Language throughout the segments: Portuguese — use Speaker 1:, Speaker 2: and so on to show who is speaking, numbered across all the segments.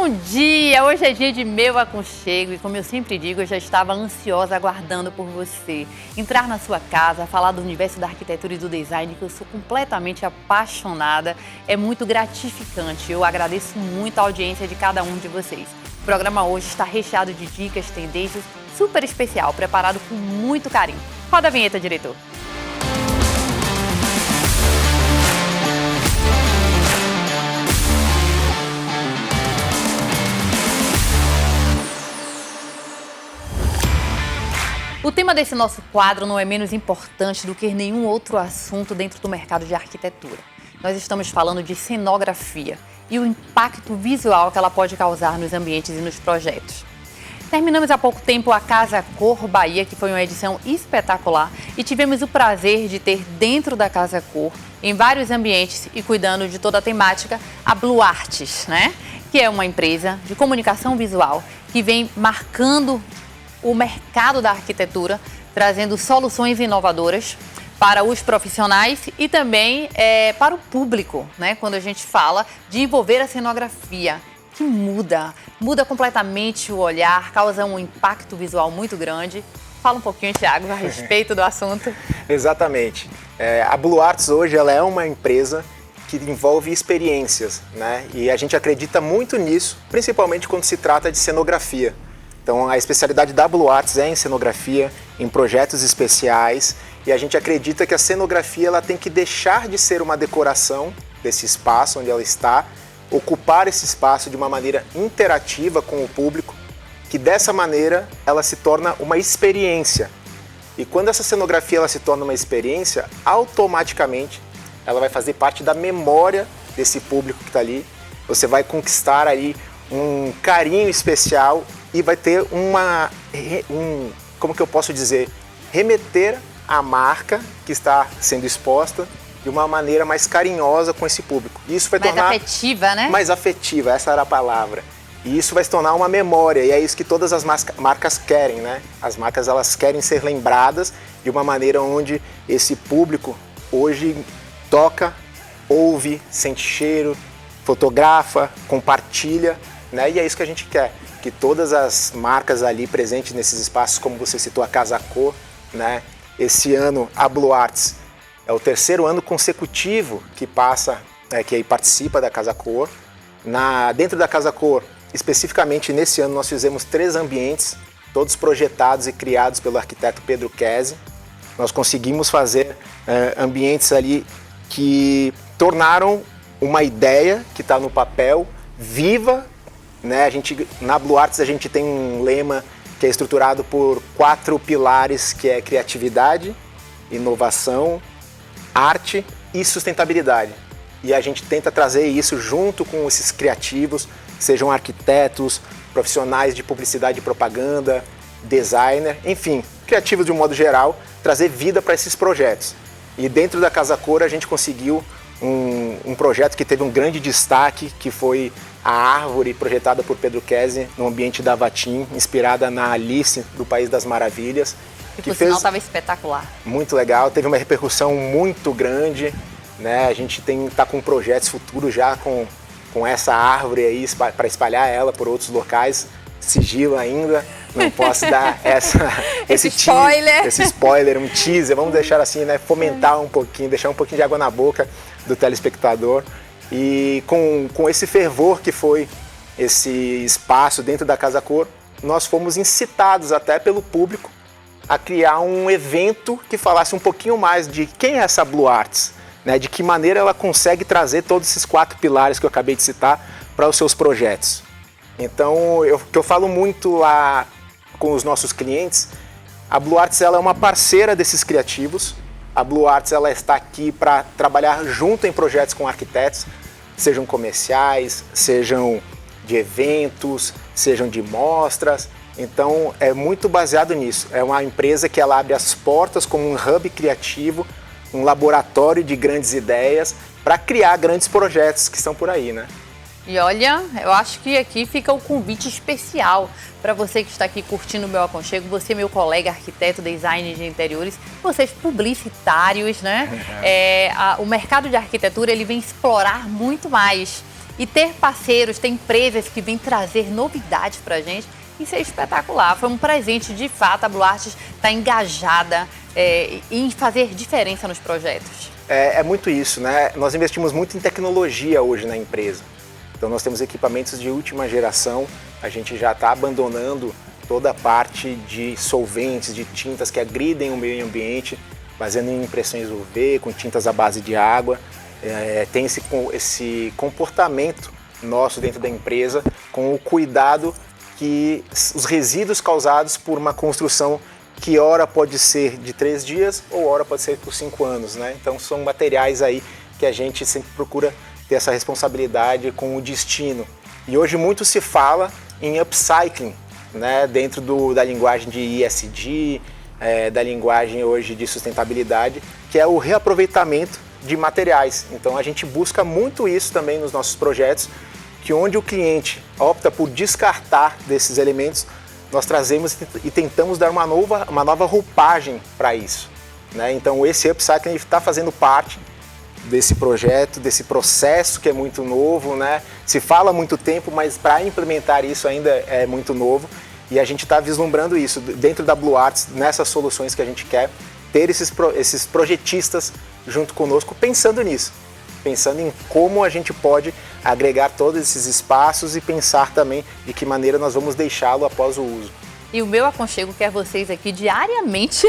Speaker 1: Bom dia! Hoje é dia de meu aconchego e, como eu sempre digo, eu já estava ansiosa aguardando por você. Entrar na sua casa, falar do universo da arquitetura e do design, que eu sou completamente apaixonada, é muito gratificante. Eu agradeço muito a audiência de cada um de vocês. O programa hoje está recheado de dicas, tendências, super especial, preparado com muito carinho. Roda a vinheta, diretor. O tema desse nosso quadro não é menos importante do que nenhum outro assunto dentro do mercado de arquitetura. Nós estamos falando de cenografia e o impacto visual que ela pode causar nos ambientes e nos projetos. Terminamos há pouco tempo a Casa Cor Bahia, que foi uma edição espetacular, e tivemos o prazer de ter dentro da Casa Cor, em vários ambientes e cuidando de toda a temática, a Blue Arts, né? Que é uma empresa de comunicação visual que vem marcando o mercado da arquitetura, trazendo soluções inovadoras para os profissionais e também para o público, né? Quando a gente fala de envolver a cenografia, que muda completamente o olhar, causa um impacto visual muito grande. Fala um pouquinho, Thiago, a respeito do assunto.
Speaker 2: Exatamente. A Blue Arts hoje ela é uma empresa que envolve experiências, né? E a gente acredita muito nisso, principalmente quando se trata de cenografia. Então, a especialidade da Blue Arts é em cenografia, em projetos especiais, e a gente acredita que a cenografia ela tem que deixar de ser uma decoração desse espaço onde ela está, ocupar esse espaço de uma maneira interativa com o público, que dessa maneira ela se torna uma experiência. E quando essa cenografia ela se torna uma experiência, automaticamente ela vai fazer parte da memória desse público que está ali. Você vai conquistar ali um carinho especial e vai ter como que eu posso dizer, remeter a marca que está sendo exposta de uma maneira mais carinhosa com esse público. Isso vai tornar
Speaker 1: mais afetiva, né?
Speaker 2: Mais afetiva, essa era a palavra. E isso vai se tornar uma memória, e é isso que todas as marcas querem, né? As marcas elas querem ser lembradas de uma maneira onde esse público hoje toca, ouve, sente cheiro, fotografa, compartilha, né? E é isso que a gente quer, que todas as marcas ali presentes nesses espaços, como você citou, a Casa Cor, né? Esse ano a Blue Arts é o terceiro ano consecutivo que que participa da Casa Cor. Dentro da Casa Cor, especificamente nesse ano, nós fizemos 3 ambientes, todos projetados e criados pelo arquiteto Pedro Kese. Nós conseguimos fazer ambientes ali que tornaram uma ideia que está no papel viva, né? Na Blue Arts a gente tem um lema que é estruturado por 4 pilares, que é criatividade, inovação, arte e sustentabilidade. E a gente tenta trazer isso junto com esses criativos, sejam arquitetos, profissionais de publicidade e propaganda, designer, enfim, criativos de um modo geral, trazer vida para esses projetos. E dentro da Casa Cor a gente conseguiu um projeto que teve um grande destaque, que foi a árvore projetada por Pedro Kese no ambiente da Vatim, inspirada na Alice do País das Maravilhas.
Speaker 1: Que por sinal estava espetacular.
Speaker 2: Muito legal, teve uma repercussão muito grande, né? A gente está com projetos futuros já com essa árvore aí para espalhar ela por outros locais. Sigilo ainda, não posso dar esse spoiler, um teaser, vamos deixar assim, né? Fomentar um pouquinho, deixar um pouquinho de água na boca do telespectador. E com esse fervor que foi esse espaço dentro da Casa Cor, nós fomos incitados até pelo público a criar um evento que falasse um pouquinho mais de quem é essa Blue Arts, né? De que maneira ela consegue trazer todos esses 4 pilares que eu acabei de citar para os seus projetos. Então, que eu falo muito lá com os nossos clientes, a Blue Arts ela é uma parceira desses criativos. A Blue Arts ela está aqui para trabalhar junto em projetos com arquitetos, sejam comerciais, sejam de eventos, sejam de mostras. Então, é muito baseado nisso. É uma empresa que ela abre as portas como um hub criativo, um laboratório de grandes ideias para criar grandes projetos que estão por aí, né?
Speaker 1: E olha, eu acho que aqui fica o convite especial para você que está aqui curtindo o meu aconchego, você, meu colega arquiteto, designer de interiores, vocês publicitários, né? O mercado de arquitetura ele vem explorar muito mais E ter parceiros, ter empresas que vêm trazer novidades para a gente, isso é espetacular. Foi um presente, de fato. A Blue Arts está engajada em fazer diferença nos projetos.
Speaker 2: É muito isso, né? Nós investimos muito em tecnologia hoje na empresa. Então nós temos equipamentos de última geração, a gente já está abandonando toda a parte de solventes, de tintas que agridem o meio ambiente, fazendo em impressões UV, com tintas à base de água. Tem esse comportamento nosso dentro da empresa com o cuidado que os resíduos causados por uma construção que ora pode ser de 3 dias ou ora pode ser por 5 anos, né? Então são materiais aí que a gente sempre procura ter essa responsabilidade com o destino. E hoje muito se fala em upcycling, né? Dentro da linguagem de ESG, da linguagem hoje de sustentabilidade, que é o reaproveitamento de materiais. Então a gente busca muito isso também nos nossos projetos, que onde o cliente opta por descartar desses elementos, nós trazemos e tentamos dar uma nova roupagem para isso, né? Então esse upcycling está fazendo parte desse projeto, desse processo que é muito novo, né? Se fala há muito tempo, mas para implementar isso ainda é muito novo, e a gente está vislumbrando isso dentro da Blue Arts, nessas soluções que a gente quer, ter esses projetistas junto conosco pensando nisso, pensando em como a gente pode agregar todos esses espaços e pensar também de que maneira nós vamos deixá-lo após o uso.
Speaker 1: E o meu aconchego quer vocês aqui diariamente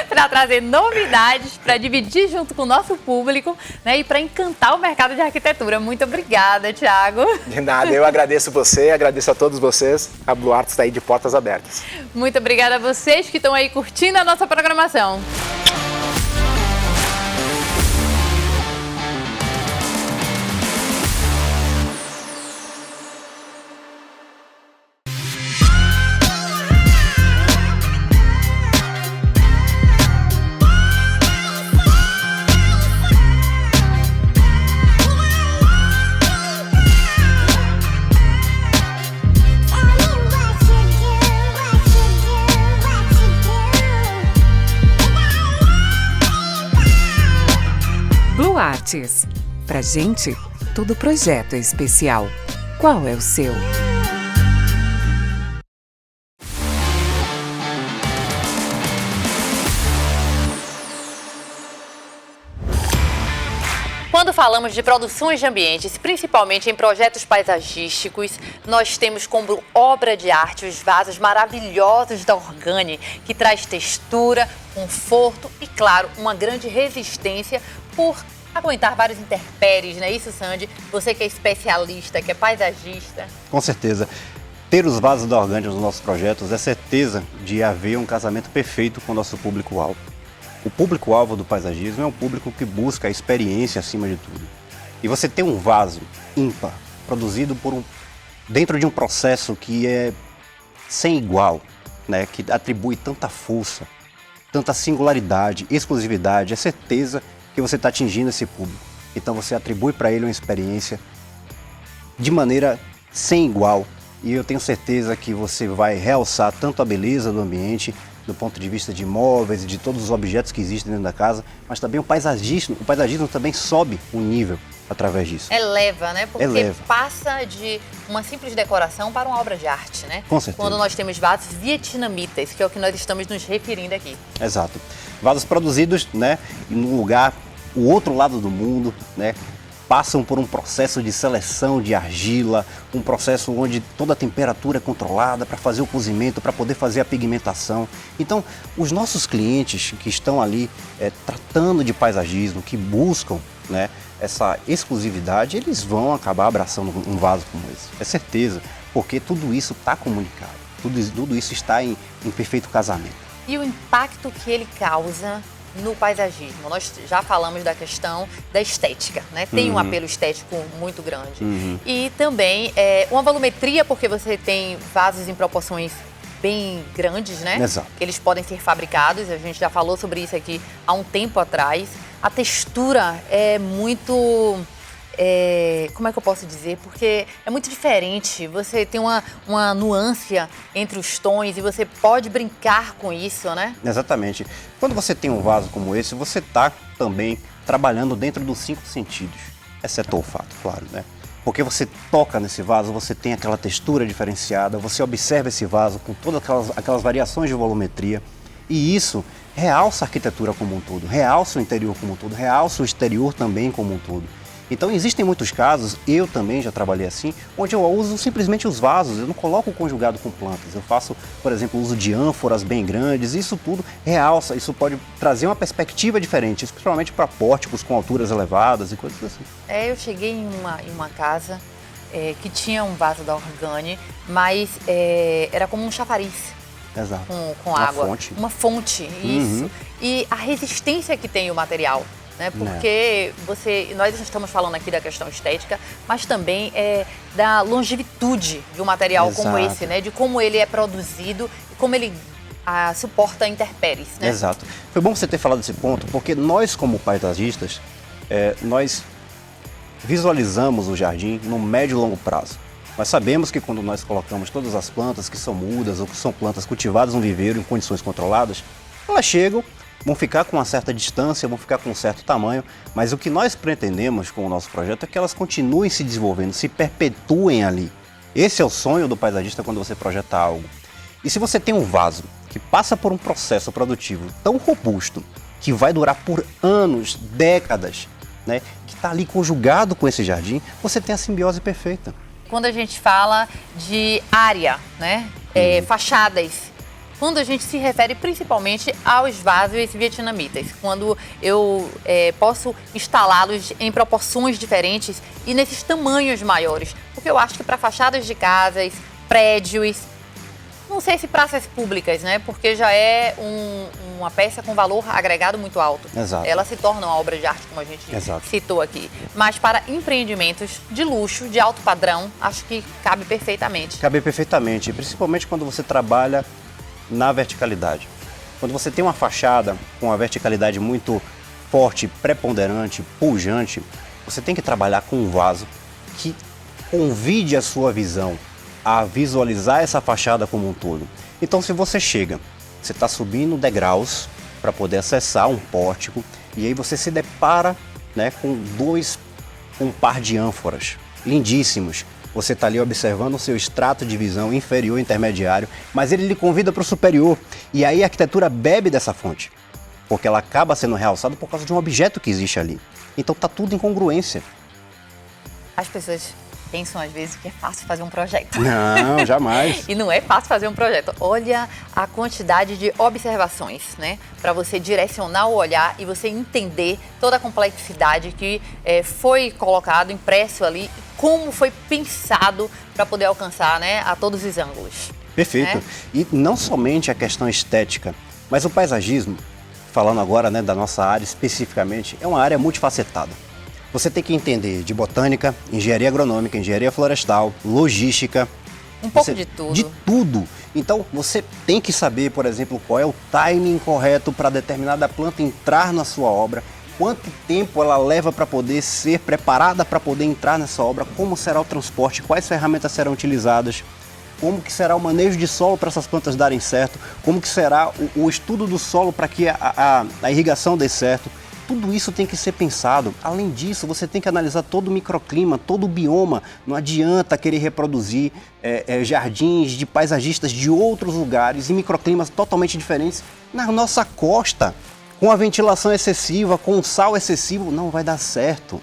Speaker 1: para trazer novidades, para dividir junto com o nosso público, né, e para encantar o mercado de arquitetura. Muito obrigada, Thiago.
Speaker 2: De nada, eu agradeço você, agradeço a todos vocês. A Blue Arts está aí de portas abertas.
Speaker 1: Muito obrigada a vocês que estão aí curtindo a nossa programação.
Speaker 3: Artes. Pra gente, todo projeto é especial. Qual é o seu?
Speaker 1: Quando falamos de produções de ambientes, principalmente em projetos paisagísticos, nós temos como obra de arte os vasos maravilhosos da Organi, que traz textura, conforto e, claro, uma grande resistência por aguentar vários intempéries, não é isso, Sandy? Você que é especialista, que é paisagista.
Speaker 4: Com certeza. Ter os vasos da Organi nos nossos projetos é certeza de haver um casamento perfeito com o nosso público-alvo. O público-alvo do paisagismo é um público que busca a experiência acima de tudo. E você ter um vaso ímpar, produzido dentro de um processo que é sem igual, né? Que atribui tanta força, tanta singularidade, exclusividade, é certeza que você está atingindo esse público. Então você atribui para ele uma experiência de maneira sem igual, e eu tenho certeza que você vai realçar tanto a beleza do ambiente, do ponto de vista de imóveis e de todos os objetos que existem dentro da casa, mas também o paisagismo também sobe o nível através disso.
Speaker 1: Eleva, né? Porque passa de uma simples decoração para uma obra de arte, né?
Speaker 4: Com certeza.
Speaker 1: Quando nós temos vasos vietnamitas, que é o que nós estamos nos referindo aqui.
Speaker 4: Exato. Vasos produzidos, né, num lugar, o outro lado do mundo, né? Passam por um processo de seleção de argila, um processo onde toda a temperatura é controlada para fazer o cozimento, para poder fazer a pigmentação. Então, os nossos clientes que estão ali tratando de paisagismo, que buscam, né, essa exclusividade, eles vão acabar abraçando um vaso como esse. É certeza, porque tudo isso está comunicado, tudo isso está em perfeito casamento.
Speaker 1: E o impacto que ele causa no paisagismo? Nós já falamos da questão da estética, né? Tem um apelo estético muito grande. E também uma volumetria, porque você tem vasos em proporções bem grandes, né?
Speaker 4: Exato.
Speaker 1: Eles podem ser fabricados, a gente já falou sobre isso aqui há um tempo atrás. A textura é muito... como é que eu posso dizer? Porque é muito diferente, você tem uma nuance entre os tons e você pode brincar com isso, né?
Speaker 4: Exatamente. Quando você tem um vaso como esse, você está também trabalhando dentro dos 5 sentidos, exceto o olfato, claro, né? Porque você toca nesse vaso, você tem aquela textura diferenciada, você observa esse vaso com todas aquelas variações de volumetria. E isso realça a arquitetura como um todo, realça o interior como um todo, realça o exterior também como um todo. Então existem muitos casos, eu também já trabalhei assim, onde eu uso simplesmente os vasos, eu não coloco conjugado com plantas. Eu faço, por exemplo, uso de ânforas bem grandes, isso tudo realça, isso pode trazer uma perspectiva diferente, principalmente para pórticos com alturas elevadas e coisas assim.
Speaker 1: Eu cheguei em uma casa que tinha um vaso da Organi, mas era como um chafariz.
Speaker 4: Exato.
Speaker 1: Com
Speaker 4: uma
Speaker 1: água.
Speaker 4: Fonte.
Speaker 1: Uma fonte, isso. E a resistência que tem o material. Né? Porque nós estamos falando aqui da questão estética, mas também da longevidade de um material
Speaker 4: Exato.
Speaker 1: como esse, né? De como ele é produzido e como ele suporta intempéries. Né?
Speaker 4: Exato. Foi bom você ter falado desse ponto, porque nós, como paisagistas, nós visualizamos o jardim no médio e longo prazo. Nós sabemos que quando nós colocamos todas as plantas que são mudas ou que são plantas cultivadas no viveiro em condições controladas, elas chegam, vão ficar com uma certa distância, vão ficar com um certo tamanho, mas o que nós pretendemos com o nosso projeto é que elas continuem se desenvolvendo, se perpetuem ali. Esse é o sonho do paisagista quando você projeta algo. E se você tem um vaso que passa por um processo produtivo tão robusto, que vai durar por anos, décadas, né, que está ali conjugado com esse jardim, você tem a simbiose perfeita.
Speaker 1: Quando a gente fala de área, né, fachadas, quando a gente se refere principalmente aos vasos vietnamitas, quando eu posso instalá-los em proporções diferentes e nesses tamanhos maiores, porque eu acho que para fachadas de casas, prédios, não sei se praças públicas, né, porque já é uma peça com valor agregado muito alto.
Speaker 4: Exato.
Speaker 1: Ela se torna uma obra de arte, como a gente citou aqui. Mas para empreendimentos de luxo, de alto padrão, acho que cabe perfeitamente.
Speaker 4: Cabe perfeitamente, principalmente quando você trabalha na verticalidade. Quando você tem uma fachada com uma verticalidade muito forte, preponderante, pujante, você tem que trabalhar com um vaso que convide a sua visão a visualizar essa fachada como um todo. Então, se você chega, você está subindo degraus para poder acessar um pórtico e aí você se depara, né, com um par de ânforas lindíssimos. Você está ali observando o seu extrato de visão inferior e intermediário, mas ele lhe convida para o superior. E aí a arquitetura bebe dessa fonte, porque ela acaba sendo realçada por causa de um objeto que existe ali. Então está tudo em congruência.
Speaker 1: As pessoas pensam às vezes que é fácil fazer um projeto.
Speaker 4: Não, jamais.
Speaker 1: E não é fácil fazer um projeto. Olha a quantidade de observações, né? Para você direcionar o olhar e você entender toda a complexidade que foi colocado, impresso ali, como foi pensado para poder alcançar, né, a todos os ângulos.
Speaker 4: Perfeito.
Speaker 1: Né?
Speaker 4: E não somente a questão estética, mas o paisagismo, falando agora, né, da nossa área especificamente, é uma área multifacetada. Você tem que entender de botânica, engenharia agronômica, engenharia florestal, logística.
Speaker 1: Um pouco de tudo.
Speaker 4: De tudo. Então, você tem que saber, por exemplo, qual é o timing correto para determinada planta entrar na sua obra, quanto tempo ela leva para poder ser preparada para poder entrar nessa obra, como será o transporte, quais ferramentas serão utilizadas, como que será o manejo de solo para essas plantas darem certo, como que será o estudo do solo para que a irrigação dê certo. Tudo isso tem que ser pensado. Além disso, você tem que analisar todo o microclima, todo o bioma. Não adianta querer reproduzir jardins de paisagistas de outros lugares e microclimas totalmente diferentes na nossa costa. Com a ventilação excessiva, com o sal excessivo, não vai dar certo.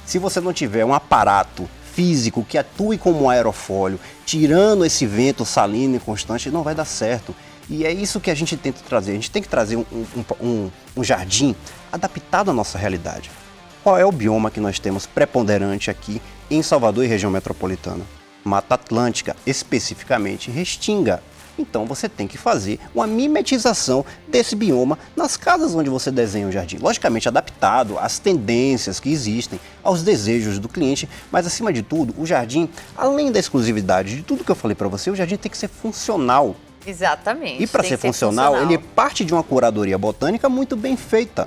Speaker 4: Se você não tiver um aparato físico que atue como um aerofólio, tirando esse vento salino e constante, não vai dar certo. E é isso que a gente tenta trazer. A gente tem que trazer um jardim adaptado à nossa realidade. Qual é o bioma que nós temos preponderante aqui em Salvador e região metropolitana? Mata Atlântica, especificamente Restinga. Então você tem que fazer uma mimetização desse bioma nas casas onde você desenha o jardim. Logicamente adaptado às tendências que existem, aos desejos do cliente, mas acima de tudo, o jardim, além da exclusividade de tudo que eu falei para você, o jardim tem que ser funcional.
Speaker 1: Exatamente.
Speaker 4: E para ser funcional, ele parte de uma curadoria botânica muito bem feita.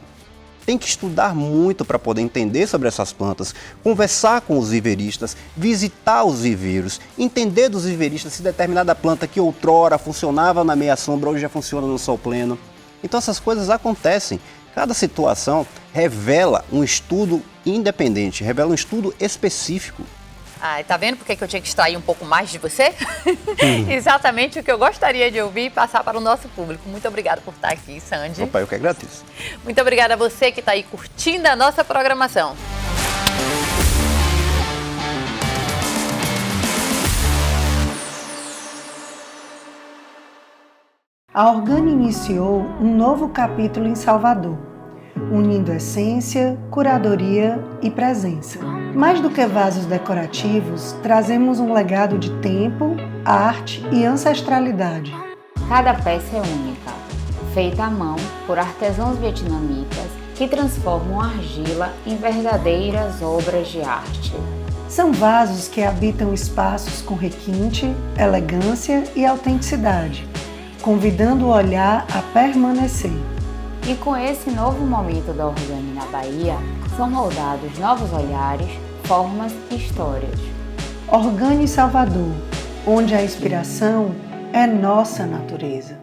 Speaker 4: Tem que estudar muito para poder entender sobre essas plantas, conversar com os viveristas, visitar os viveiros, entender dos viveristas se determinada planta que outrora funcionava na meia sombra, hoje já funciona no sol pleno. Então essas coisas acontecem. Cada situação revela um estudo independente, revela um estudo específico.
Speaker 1: Ah, tá vendo por que eu tinha que extrair um pouco mais de você? Exatamente o que eu gostaria de ouvir e passar para o nosso público. Muito obrigada por estar aqui, Sandy.
Speaker 4: Opa, eu que agradeço.
Speaker 1: Muito obrigada a você que está aí curtindo a nossa programação.
Speaker 5: A Organi iniciou um novo capítulo em Salvador, unindo essência, curadoria e presença. Mais do que vasos decorativos, trazemos um legado de tempo, arte e ancestralidade.
Speaker 6: Cada peça é única, feita à mão por artesãos vietnamitas que transformam a argila em verdadeiras obras de arte.
Speaker 5: São vasos que habitam espaços com requinte, elegância e autenticidade, convidando o olhar a permanecer.
Speaker 6: E com esse novo momento da Organi na Bahia, são moldados novos olhares, formas e histórias.
Speaker 5: Organi Salvador, onde a inspiração é nossa natureza.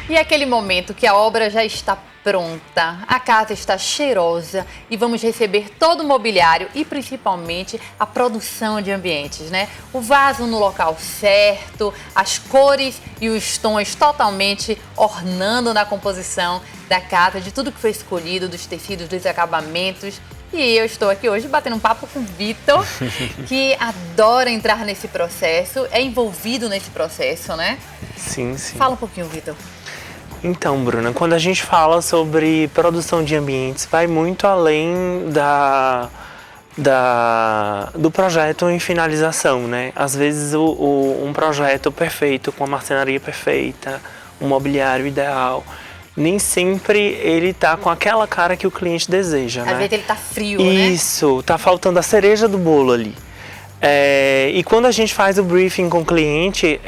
Speaker 1: E aquele momento que a obra já está pronta, a casa está cheirosa e vamos receber todo o mobiliário e principalmente a produção de ambientes, né? O vaso no local certo, as cores e os tons totalmente ornando na composição da casa, de tudo que foi escolhido, dos tecidos, dos acabamentos. E eu estou aqui hoje batendo um papo com o Vitor, que adora entrar nesse processo, é envolvido nesse processo, né?
Speaker 7: Sim, sim.
Speaker 1: Fala um pouquinho, Vitor.
Speaker 7: Então, Bruna, quando a gente fala sobre produção de ambientes, vai muito além do projeto em finalização, né? Às vezes um projeto perfeito, com a marcenaria perfeita, um mobiliário ideal, nem sempre ele tá com aquela cara que o cliente deseja, né?
Speaker 1: Às vezes ele tá frio, né?
Speaker 7: Isso, tá faltando a cereja do bolo ali. E quando a gente faz o briefing com o cliente,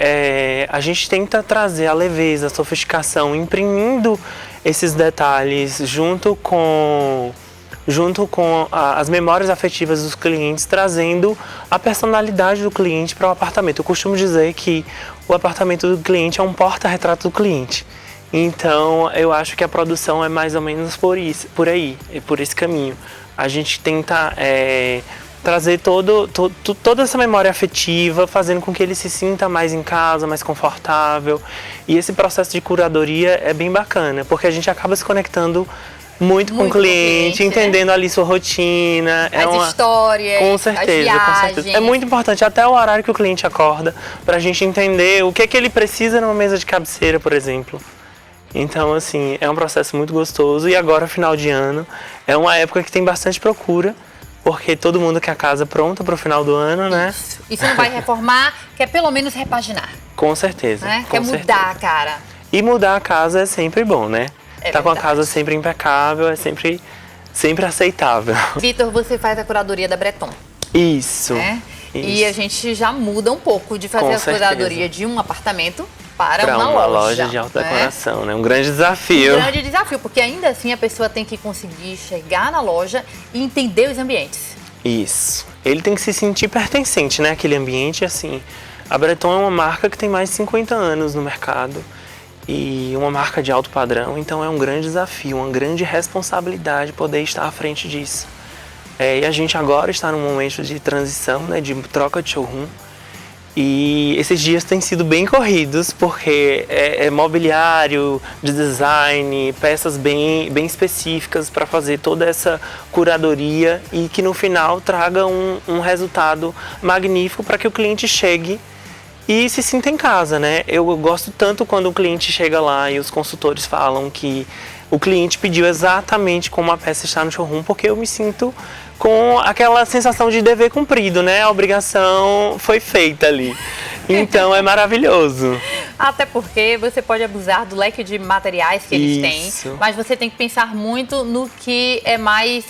Speaker 7: a gente tenta trazer a leveza, a sofisticação, imprimindo esses detalhes junto com as memórias afetivas dos clientes, trazendo a personalidade do cliente para o apartamento. Eu costumo dizer que o apartamento do cliente é um porta-retrato do cliente. Então, eu acho que a produção é mais ou menos por aí, por esse caminho. A gente tenta trazer toda essa memória afetiva, fazendo com que ele se sinta mais em casa, mais confortável. E esse processo de curadoria é bem bacana, porque a gente acaba se conectando muito com o cliente, entendendo, né? Ali sua rotina.
Speaker 1: As histórias,
Speaker 7: com certeza,
Speaker 1: as
Speaker 7: com certeza. É muito importante, até o horário que o cliente acorda, para a gente entender o que ele precisa numa mesa de cabeceira, por exemplo. Então, assim, é um processo muito gostoso. E agora, final de ano, é uma época que tem bastante procura, porque todo mundo quer a casa pronta para o final do ano, né?
Speaker 1: Isso. E você não vai reformar, quer pelo menos repaginar.
Speaker 7: Com certeza.
Speaker 1: Né?
Speaker 7: Com
Speaker 1: quer
Speaker 7: certeza.
Speaker 1: mudar a cara.
Speaker 7: E mudar a casa é sempre bom, né?
Speaker 1: Tá
Speaker 7: com a casa sempre impecável, é sempre aceitável.
Speaker 1: Vitor, você faz a curadoria da Breton.
Speaker 7: Isso.
Speaker 1: Né?
Speaker 7: Isso.
Speaker 1: E a gente já muda um pouco de fazer a curadoria de um apartamento para uma loja
Speaker 7: de alta decoração, né? Um grande desafio.
Speaker 1: Um grande desafio, porque ainda assim a pessoa tem que conseguir chegar na loja e entender os ambientes.
Speaker 7: Isso. Ele tem que se sentir pertencente, né? Aquele ambiente, assim. A Breton é uma marca que tem mais de 50 anos no mercado e uma marca de alto padrão, então é um grande desafio, uma grande responsabilidade poder estar à frente disso. E a gente agora está num momento de transição, né? De troca de showroom. E esses dias têm sido bem corridos, porque é mobiliário, de design, peças bem específicas para fazer toda essa curadoria e que no final traga um resultado magnífico para que o cliente chegue e se sinta em casa, né? Eu gosto tanto quando o cliente chega lá e os consultores falam que o cliente pediu exatamente como a peça está no showroom, porque eu me sinto com aquela sensação de dever cumprido, né? A obrigação foi feita ali. Então é maravilhoso.
Speaker 1: Até porque você pode abusar do leque de materiais que eles têm, mas você tem que pensar muito no que é mais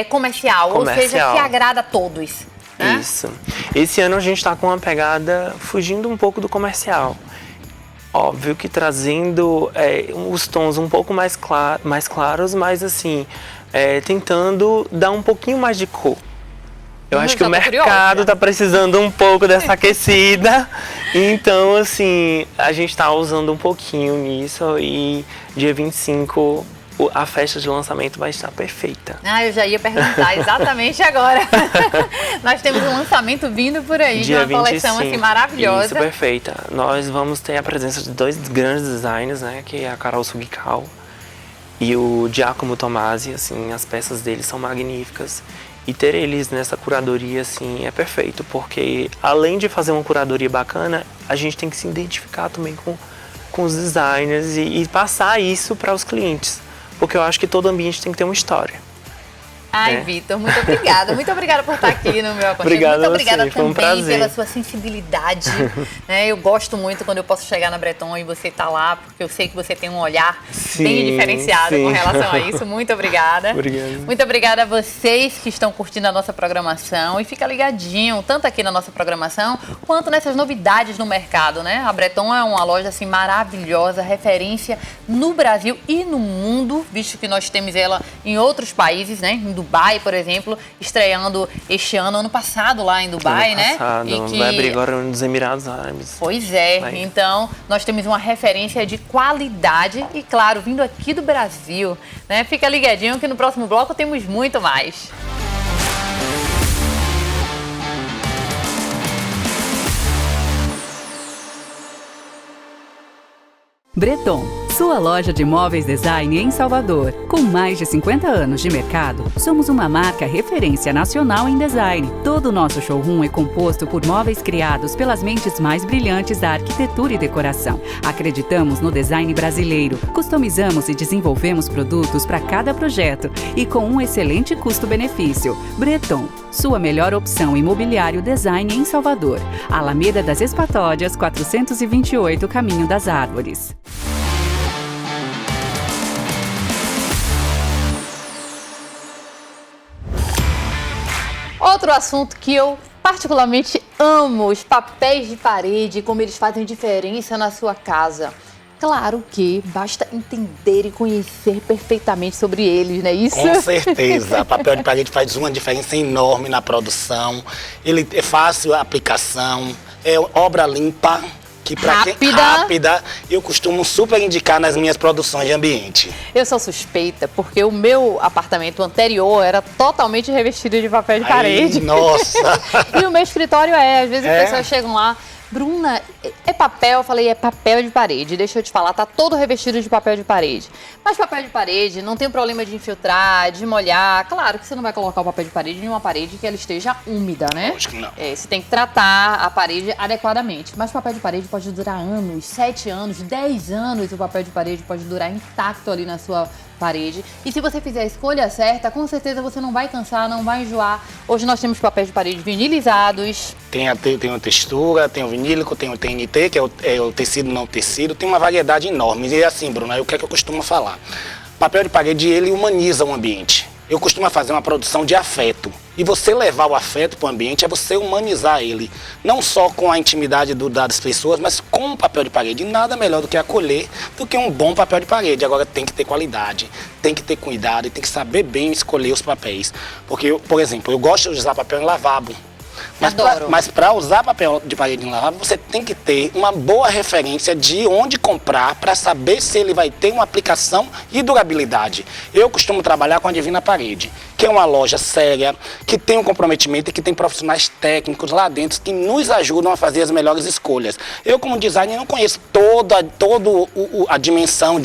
Speaker 1: comercial, ou seja, que agrada a todos. Né?
Speaker 7: Isso. Esse ano a gente está com uma pegada fugindo um pouco do comercial. Óbvio que trazendo os tons um pouco mais claros, mas assim, tentando dar um pouquinho mais de cor. Eu acho que o mercado está precisando um pouco dessa aquecida. Então, assim, a gente está usando um pouquinho nisso e dia 25 a festa de lançamento vai estar perfeita.
Speaker 1: Eu já ia perguntar exatamente agora. Nós temos um lançamento vindo por aí, de uma coleção assim maravilhosa.
Speaker 7: Isso, perfeita. Nós vamos ter a presença de 2 grandes designers, né, que é a Carol Sugikawa e o Giacomo Tomasi, assim, as peças deles são magníficas. E ter eles nessa curadoria, assim, é perfeito, porque além de fazer uma curadoria bacana, a gente tem que se identificar também com os designers e passar isso para os clientes, porque eu acho que todo ambiente tem que ter uma história.
Speaker 1: Vitor, muito obrigada. Muito obrigada por estar aqui no meu aconchego.
Speaker 7: Obrigado
Speaker 1: muito obrigada
Speaker 7: você, foi um
Speaker 1: também
Speaker 7: prazer.
Speaker 1: pela sua sensibilidade. Eu gosto muito quando eu posso chegar na Breton e você tá lá, porque eu sei que você tem um olhar bem diferenciado com relação a isso. Muito obrigada.
Speaker 7: Obrigado.
Speaker 1: Muito obrigada a vocês que estão curtindo a nossa programação e fica ligadinho, tanto aqui na nossa programação, quanto nessas novidades no mercado, né? A Breton é uma loja assim maravilhosa, referência no Brasil e no mundo, visto que nós temos ela em outros países, né? Em Dubai, por exemplo, estreando este ano passado lá em Dubai, né?
Speaker 7: Vai abrir agora nos Emirados Árabes.
Speaker 1: Pois é, então nós temos uma referência de qualidade e, claro, vindo aqui do Brasil, né? Fica ligadinho que no próximo bloco temos muito mais.
Speaker 3: Breton, sua loja de móveis design em Salvador. Com mais de 50 anos de mercado, somos uma marca referência nacional em design. Todo o nosso showroom é composto por móveis criados pelas mentes mais brilhantes da arquitetura e decoração. Acreditamos no design brasileiro, customizamos e desenvolvemos produtos para cada projeto e com um excelente custo-benefício. Breton, sua melhor opção em mobiliário design em Salvador. Alameda das Espatódias, 428, Caminho das Árvores.
Speaker 1: Outro assunto que eu particularmente amo, os papéis de parede, como eles fazem diferença na sua casa. Claro que basta entender e conhecer perfeitamente sobre eles, não é isso?
Speaker 8: Com certeza. Papel de parede faz uma diferença enorme na produção. Ele é fácil a aplicação, é obra limpa. Que pra quem rápida, eu costumo super indicar nas minhas produções de ambiente.
Speaker 1: Eu sou suspeita, porque o meu apartamento anterior era totalmente revestido de papel de parede.
Speaker 8: Nossa!
Speaker 1: E o meu escritório às vezes as pessoas chegam lá, Bruna, é papel? Eu falei, é papel de parede. Deixa eu te falar, tá todo revestido de papel de parede. Mas papel de parede não tem o problema de infiltrar, de molhar. Claro que você não vai colocar o papel de parede em uma parede que ela esteja úmida, né?
Speaker 8: Acho que não.
Speaker 1: Você tem que tratar a parede adequadamente. Mas papel de parede pode durar anos, 7 anos, 10 anos. O papel de parede pode durar intacto ali na sua parede. E se você fizer a escolha certa, com certeza você não vai cansar, não vai enjoar. Hoje nós temos papéis de parede vinilizados.
Speaker 8: Tem a textura, tem o vinílico, tem o TNT, que é o tecido não tecido. Tem uma variedade enorme. E assim, Bruno, o que é que eu costumo falar? Papel de parede, ele humaniza o ambiente. Eu costumo fazer uma produção de afeto. E você levar o afeto para o ambiente é você humanizar ele. Não só com a intimidade das pessoas, mas com o papel de parede. E nada melhor do que acolher do que um bom papel de parede. Agora tem que ter qualidade, tem que ter cuidado e tem que saber bem escolher os papéis. Porque, por exemplo, eu gosto de usar papel em lavabo. Mas para usar papel de parede lavabo, você tem que ter uma boa referência de onde comprar para saber se ele vai ter uma aplicação e durabilidade. Eu costumo trabalhar com a Divina Parede, que é uma loja séria, que tem um comprometimento e que tem profissionais técnicos lá dentro que nos ajudam a fazer as melhores escolhas. Eu, como designer, não conheço toda a dimensão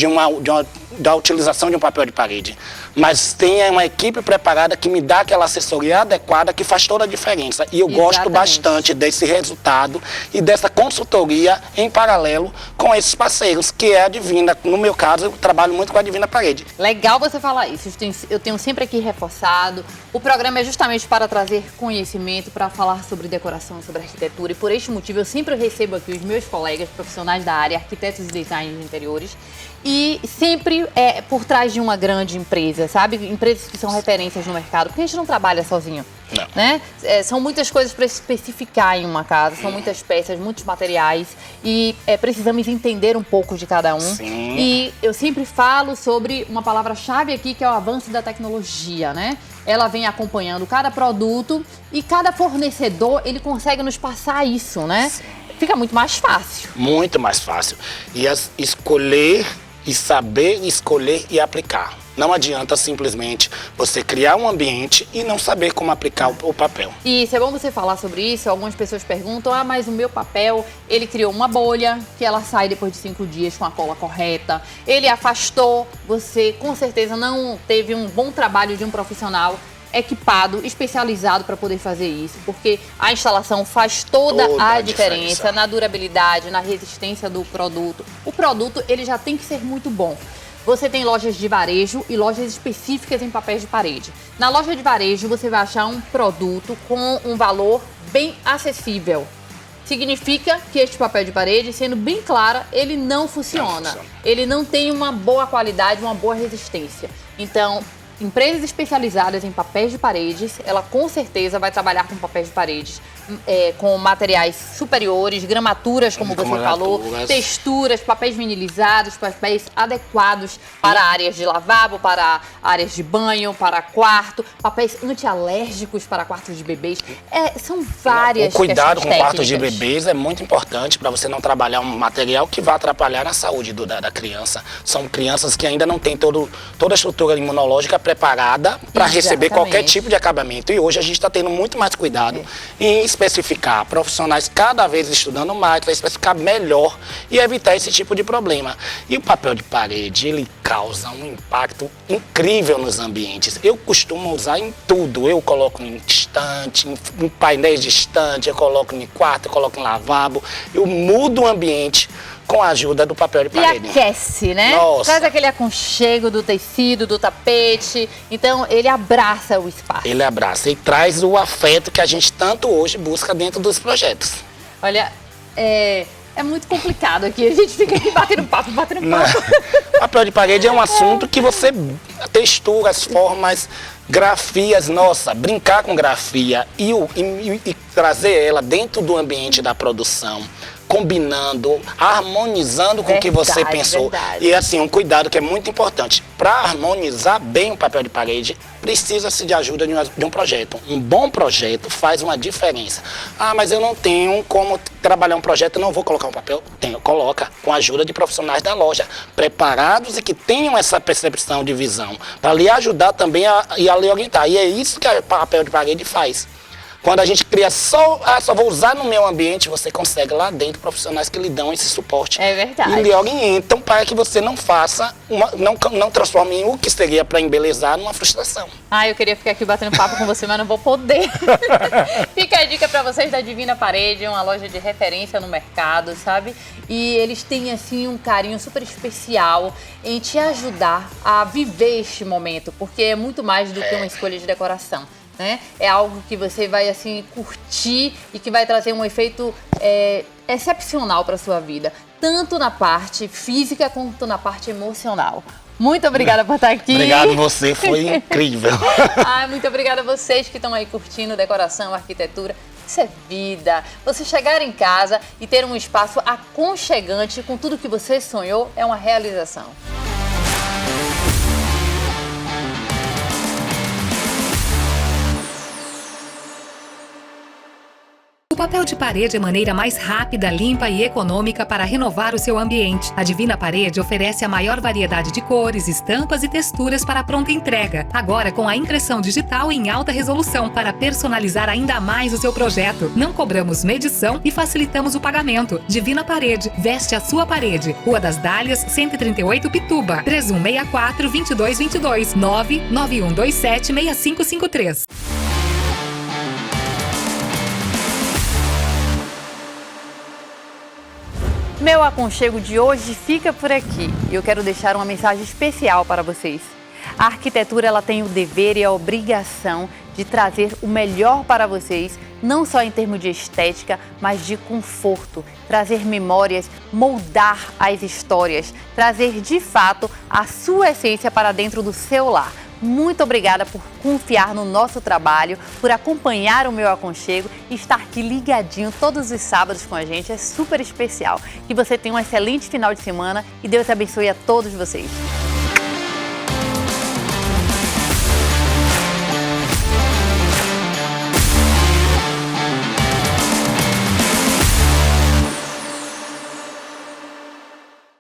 Speaker 8: da utilização de um papel de parede, mas tem uma equipe preparada que me dá aquela assessoria adequada que faz toda a diferença. E eu gosto bastante desse resultado e dessa consultoria em paralelo com esses parceiros, que é a Divina. No meu caso, eu trabalho muito com a Divina Parede.
Speaker 1: Legal você falar isso. Eu tenho sempre aqui reforçado. O programa é justamente para trazer conhecimento, para falar sobre decoração, sobre arquitetura. E por este motivo, eu sempre recebo aqui os meus colegas profissionais da área, arquitetos e designers de interiores. E sempre por trás de uma grande empresa, sabe? Empresas que são referências no mercado, porque a gente não trabalha sozinho.
Speaker 8: Não.
Speaker 1: Né? São muitas coisas para especificar em uma casa, são muitas peças, muitos materiais e precisamos entender um pouco de cada um.
Speaker 8: Sim.
Speaker 1: E eu sempre falo sobre uma palavra-chave aqui, que é o avanço da tecnologia, né? Ela vem acompanhando cada produto e cada fornecedor, ele consegue nos passar isso, né?
Speaker 8: Sim.
Speaker 1: Fica muito mais fácil.
Speaker 8: Muito mais fácil. E escolher e saber escolher e aplicar. Não adianta simplesmente você criar um ambiente e não saber como aplicar o papel.
Speaker 1: E isso é bom você falar sobre isso. Algumas pessoas perguntam, mas o meu papel, ele criou uma bolha que ela sai depois de 5 dias com a cola correta. Ele afastou, você com certeza não teve um bom trabalho de um profissional equipado, especializado para poder fazer isso, porque a instalação faz toda a diferença na durabilidade, na resistência do produto. O produto, ele já tem que ser muito bom. Você tem lojas de varejo e lojas específicas em papéis de parede. Na loja de varejo, você vai achar um produto com um valor bem acessível. Significa que este papel de parede, sendo bem clara, ele não funciona. Ele não tem uma boa qualidade, uma boa resistência. Então, empresas especializadas em papéis de paredes, ela com certeza vai trabalhar com papéis de paredes com materiais superiores, gramaturas, como você falou, texturas, papéis vinilizados, papéis adequados para áreas de lavabo, para áreas de banho, para quarto, papéis antialérgicos para quartos de bebês. São várias questões técnicas.
Speaker 8: O cuidado com quartos de bebês é muito importante para você não trabalhar um material que vá atrapalhar na saúde da criança. São crianças que ainda não têm toda a estrutura imunológica preparada para receber qualquer tipo de acabamento. E hoje a gente está tendo muito mais cuidado em especificar, profissionais cada vez estudando mais, para especificar melhor e evitar esse tipo de problema. E o papel de parede, ele causa um impacto incrível nos ambientes. Eu costumo usar em tudo. Eu coloco em estante, em painéis de estante, eu coloco em quarto, eu coloco em lavabo. Eu mudo o ambiente com a ajuda do papel de parede.
Speaker 1: E aquece, né?
Speaker 8: Nossa.
Speaker 1: Traz aquele aconchego do tecido, do tapete. Então, ele abraça o espaço.
Speaker 8: Ele abraça e traz o afeto que a gente tanto hoje busca dentro dos projetos.
Speaker 1: Olha, é muito complicado aqui. A gente fica aqui batendo papo.
Speaker 8: Papel de parede é um assunto que você texturas, formas, grafias, brincar com grafia e trazer ela dentro do ambiente da produção, combinando, harmonizando com o que você pensou. E assim, um cuidado que é muito importante. Para harmonizar bem o papel de parede, precisa-se de ajuda de um projeto. Um bom projeto faz uma diferença. Mas eu não tenho como trabalhar um projeto, não vou colocar um papel. Coloca com a ajuda de profissionais da loja, preparados e que tenham essa percepção de visão, para lhe ajudar também a lhe orientar. E é isso que o papel de parede faz. Quando a gente cria só vou usar no meu ambiente, você consegue lá dentro profissionais que lhe dão esse suporte.
Speaker 1: É verdade.
Speaker 8: E lhe orientam para que você não faça, não transforme o que seria para embelezar numa frustração.
Speaker 1: Eu queria ficar aqui batendo papo com você, mas não vou poder. Fica a dica para vocês da Divina Parede, uma loja de referência no mercado, sabe? E eles têm, assim, um carinho super especial em te ajudar a viver este momento, porque é muito mais do que uma escolha de decoração. Né? É algo que você vai assim curtir e que vai trazer um efeito excepcional para sua vida, tanto na parte física quanto na parte emocional. Muito obrigada por estar aqui.
Speaker 8: Obrigado você, foi incrível.
Speaker 1: Muito obrigada a vocês que estão aí curtindo decoração, arquitetura. Isso é vida. Você chegar em casa e ter um espaço aconchegante com tudo que você sonhou é uma realização.
Speaker 9: O papel de parede é a maneira mais rápida, limpa e econômica para renovar o seu ambiente. A Divina Parede oferece a maior variedade de cores, estampas e texturas para pronta entrega. Agora com a impressão digital em alta resolução para personalizar ainda mais o seu projeto. Não cobramos medição e facilitamos o pagamento. Divina Parede, veste a sua parede. Rua das Dálias, 138 Pituba. 3164-2222. 99127-6553.
Speaker 1: Meu aconchego de hoje fica por aqui e eu quero deixar uma mensagem especial para vocês. A arquitetura ela tem o dever e a obrigação de trazer o melhor para vocês, não só em termos de estética, mas de conforto, trazer memórias, moldar as histórias, trazer de fato a sua essência para dentro do seu lar. Muito obrigada por confiar no nosso trabalho, por acompanhar o Meu Aconchego e estar aqui ligadinho todos os sábados com a gente. É super especial. Que você tenha um excelente final de semana e Deus abençoe a todos vocês.